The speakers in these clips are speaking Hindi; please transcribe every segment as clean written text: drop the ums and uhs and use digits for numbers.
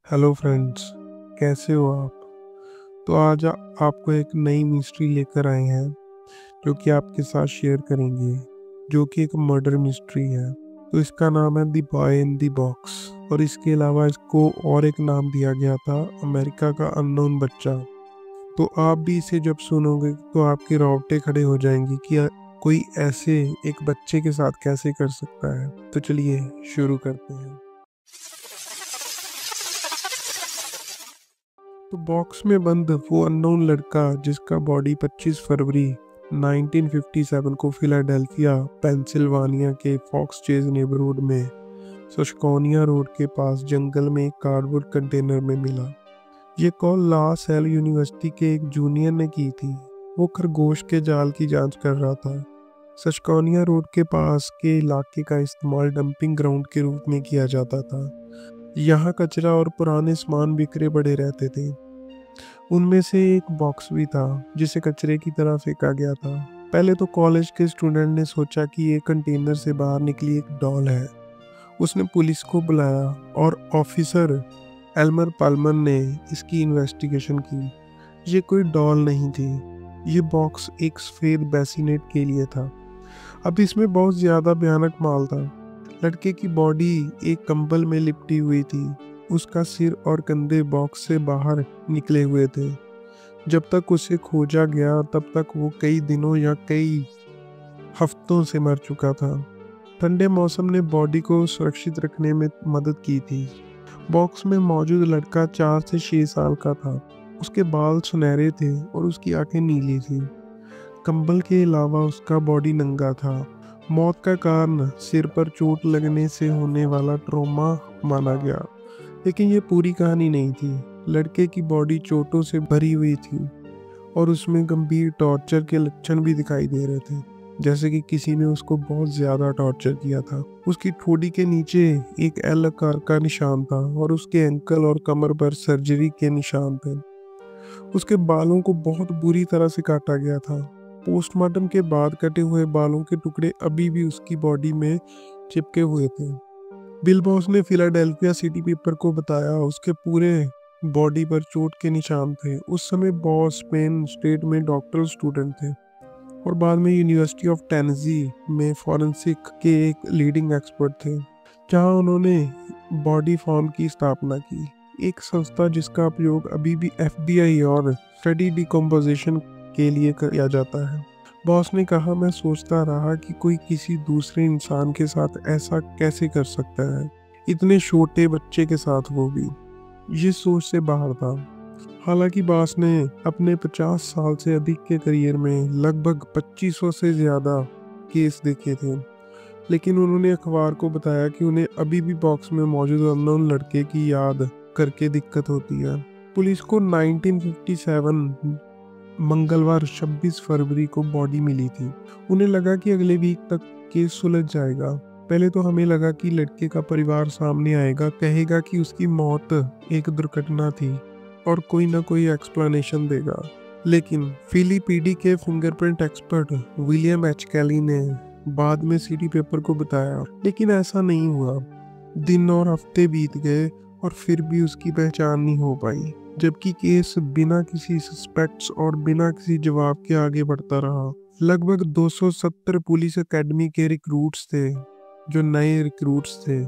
हेलो फ्रेंड्स, कैसे हो आप? तो आज आपको एक नई मिस्ट्री लेकर आए हैं जो कि आपके साथ शेयर करेंगे, जो कि एक मर्डर मिस्ट्री है। तो इसका नाम है the boy in the box, और इसके अलावा इसको और एक नाम दिया गया था, अमेरिका का अननोन बच्चा। तो आप भी इसे जब सुनोगे तो आपके रोंगटे खड़े हो जाएंगे कि कोई ऐसे एक बच्चे के साथ कैसे कर सकता है। तो चलिए शुरू करते हैं। तो बॉक्स में बंद वो अननोन लड़का जिसका बॉडी 25 फरवरी 1957 को फिलाडेल्फिया पेंसिल्वानिया के फॉक्स चेज नेबरहुड में सशकोनिया रोड के पास जंगल में एक कार्डबोर्ड कंटेनर में मिला। ये कॉल ला सैल यूनिवर्सिटी के एक जूनियर ने की थी। वो खरगोश के जाल की जांच कर रहा था। सशकोनिया रोड के पास के इलाके का इस्तेमाल डंपिंग ग्राउंड के रूप में किया जाता था। यहाँ कचरा और पुराने सामान बिखरे पड़े रहते थे। उनमें से एक बॉक्स भी था जिसे कचरे की तरह फेंका गया था। पहले तो कॉलेज के स्टूडेंट ने सोचा कि ये कंटेनर से बाहर निकली एक डॉल है। उसने पुलिस को बुलाया और ऑफिसर एल्मर पाल्मर ने इसकी इन्वेस्टिगेशन की। ये कोई डॉल नहीं थी, ये बॉक्स एक सफेद बेसिनेट के लिए था। अब इसमें बहुत ज्यादा भयानक माल था। लड़के की बॉडी एक कंबल में लिपटी हुई थी। उसका सिर और कंधे बॉक्स से बाहर निकले हुए थे। जब तक उसे खोजा गया तब तक वो कई दिनों या कई हफ्तों से मर चुका था। ठंडे मौसम ने बॉडी को सुरक्षित रखने में मदद की थी। बॉक्स में मौजूद लड़का 4 से 6 साल का था। उसके बाल सुनहरे थे और उसकी आंखें नीली थी। कंबल के अलावा उसका बॉडी नंगा था। मौत का कारण सिर पर चोट लगने से होने वाला ट्रॉमा माना गया, लेकिन ये पूरी कहानी नहीं थी। लड़के की बॉडी चोटों से भरी हुई थी और उसमें गंभीर टॉर्चर के लक्षण भी दिखाई दे रहे थे, जैसे कि किसी ने उसको बहुत ज्यादा टॉर्चर किया था। उसकी ठोड़ी के नीचे एक एल आकार का निशान था और उसके एंकल और कमर पर सर्जरी के निशान थे। उसके बालों को बहुत बुरी तरह से काटा गया था। पोस्टमार्टम के बाद कटे हुए बालों के टुकड़े अभी भी उसकी बॉडी में चिपके हुए थे। बिल बॉस ने फिलाडेल्फिया सिटी पेपर को बताया उसके पूरे बॉडी पर चोट के निशान थे। उस समय बॉस पेन स्टेट में डॉक्टरल स्टूडेंट थे और बाद में यूनिवर्सिटी ऑफ टेनेसी में फॉरेंसिक के एक लीडिंग एक्सपर्ट थे, जहां उन्होंने बॉडी फॉर्म की स्थापना की, एक संस्था जिसका उपयोग अभी भी एफबीआई और स्टडी डिकम्पोजिशन के लिए किया जाता है। बॉस ने कहा, मैं सोचता रहा कि कोई किसी दूसरे इंसान के साथ ऐसा कैसे कर सकता है, इतने छोटे बच्चे के साथ, वो भी। ये सोच से बाहर था। हालांकि बॉस ने अपने 50 साल से अधिक के करियर में लगभग 2500 से ज्यादा केस देखे थे, लेकिन उन्होंने अखबार को बताया कि उन्हें अभी भी बॉक्स में मौजूद अननोन लड़के की याद करके दिक्कत होती है। पुलिस को 1957 मंगलवार 26 फरवरी को बॉडी मिली थी। उन्हें लगा कि अगले वीक तक केस सुलझ जाएगा। पहले तो हमें लगा कि लड़के का परिवार सामने आएगा, कहेगा कि उसकी मौत एक दुर्घटना थी और कोई ना कोई एक्सप्लेनेशन देगा। लेकिन फिलीपीडी के फिंगरप्रिंट एक्सपर्ट विलियम एच कैली ने बाद में सिटी पेपर को बताया, लेकिन ऐसा नहीं हुआ। दिन और हफ्ते बीत गए और फिर भी उसकी पहचान नहीं हो पाई, जबकि केस बिना किसी सस्पेक्ट्स और बिना किसी जवाब के आगे बढ़ता रहा। लगभग 270 पुलिस एकेडमी के रिक्रूट्स थे, जो नए रिक्रूट्स थे।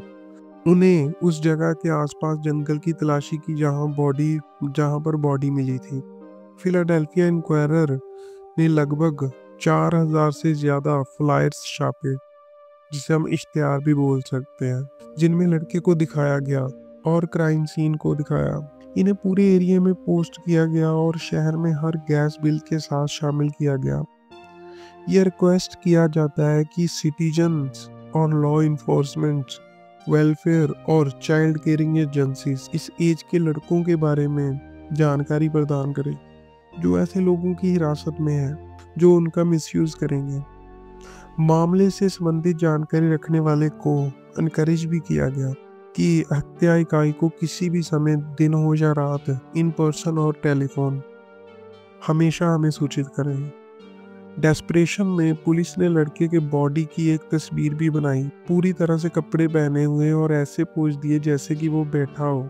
उन्हें उस जगह के आसपास जंगल की तलाशी की जहां पर बॉडी मिली थी। फिलाडेल्फिया इंक्वायरर ने लगभग 4000 से ज्यादा फ्लायर्स छापे, जिसे हम इश्तिहार भी बोल सकते हैं, जिनमें लड़के को दिखाया गया और क्राइम सीन को दिखाया। इन्हें पूरे एरिया में पोस्ट किया गया और शहर में हर गैस बिल के साथ शामिल किया गया। यह रिक्वेस्ट किया जाता है कि सिटीजन्स और लॉ इन्फोर्समेंट, वेलफेयर और चाइल्ड केयरिंग एजेंसीज इस एज के लड़कों के बारे में जानकारी प्रदान करें जो ऐसे लोगों की हिरासत में है, जो उनका मिसयूज करेंगे। मामले से संबंधित जानकारी रखने वाले को एनकरेज भी किया गया कि हत्या इकाई को किसी भी समय, दिन हो या रात, इन पर्सन और टेलीफोन, हमेशा हमें सूचित करें। डेस्परेशन में पुलिस ने लड़के के बॉडी की एक तस्वीर भी बनाई, पूरी तरह से कपड़े पहने हुए और ऐसे पोज दिए जैसे कि वो बैठा हो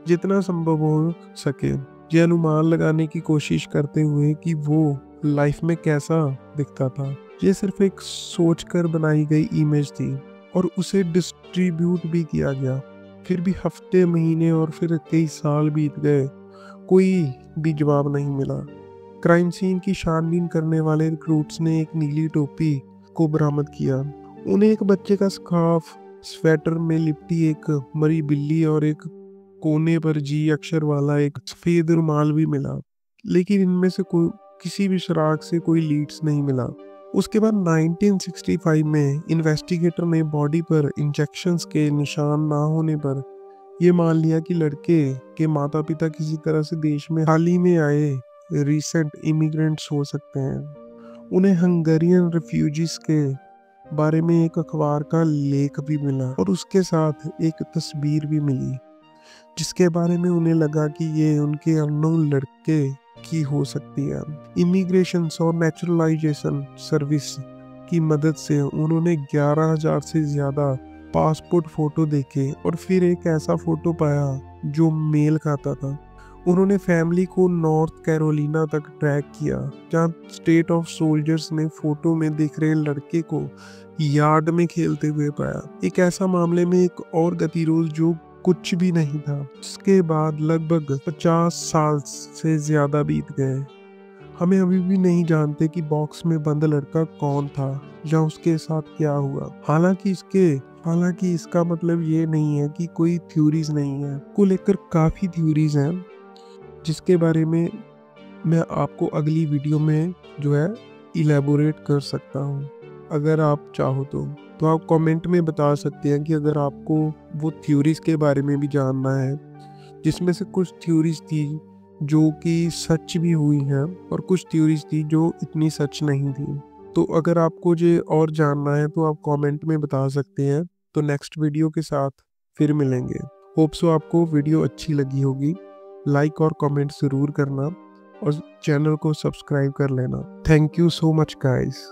जितना संभव हो सके ये अनुमान लगाने की कोशिश करते हुए कि वो लाइफ में कैसा दिखता था। ये सिर्फ एक सोचकर बनाई गई इमेज थी और उसे डिस्ट्रीब्यूट भी किया गया। फिर भी हफ्ते, महीने और फिर कई साल बीत गए, कोई भी जवाब नहीं मिला। क्राइम सीन की छानबीन करने वाले रिक्रूट्स ने एक नीली टोपी को बरामद किया। उन्हें एक बच्चे का स्कार्फ, स्वेटर में लिपटी एक मरी बिल्ली और एक कोने पर जी अक्षर वाला एक सफेद रुमाल भी मिला, लेकिन इनमें से कोई किसी भी सुराग से कोई लीड्स नहीं मिला। उसके बाद 1965 में इन्वेस्टिगेटर ने बॉडी पर इंजेक्शंस के निशान ना होने पर यह मान लिया कि लड़के के माता पिता किसी तरह से देश में हाल ही में आए रिसेंट इमिग्रेंट्स हो सकते हैं। उन्हें हंगेरियन रिफ्यूजीज के बारे में एक अखबार का लेख भी मिला और उसके साथ एक तस्वीर भी मिली, जिसके बारे में उन्हें लगा कि ये उनके अननोन लड़के की हो सकती है। इमिग्रेशन और नेचुरलाइजेशन सर्विस की मदद से उन्होंने 11,000 से ज्यादा पासपोर्ट फोटो देखे और फिर एक ऐसा फोटो पाया जो मेल खाता था। उन्होंने फैमिली को नॉर्थ कैरोलिना तक ट्रैक किया, जहां स्टेट ऑफ सोल्जर्स ने फोटो में दिख रहे लड़के को यार्ड में खेलते हुए पाया। एक ऐसा मामले में एक और गतिरोध जो कुछ भी नहीं था। इसके बाद लगभग 50 साल से ज्यादा बीत गए। हमें अभी भी नहीं जानते कि बॉक्स में बंद लड़का कौन था या उसके साथ क्या हुआ। हालांकि इसका मतलब ये नहीं है कि कोई थ्योरीज नहीं है। को लेकर काफी थ्योरीज हैं, जिसके बारे में मैं आपको अगली वीडियो में जो है इलेबोरेट कर सकता हूँ, अगर आप चाहो तो आप कमेंट में बता सकते हैं कि अगर आपको वो थ्योरीज के बारे में भी जानना है, जिसमें से कुछ थ्योरीज थी जो कि सच भी हुई हैं और कुछ थ्योरीज थी जो इतनी सच नहीं थी। तो अगर आपको ये और जानना है तो आप कमेंट में बता सकते हैं। तो नेक्स्ट वीडियो के साथ फिर मिलेंगे। होप सो आपको वीडियो अच्छी लगी होगी। लाइक और कमेंट ज़रूर करना और चैनल को सब्सक्राइब कर लेना। Thank you so much guys.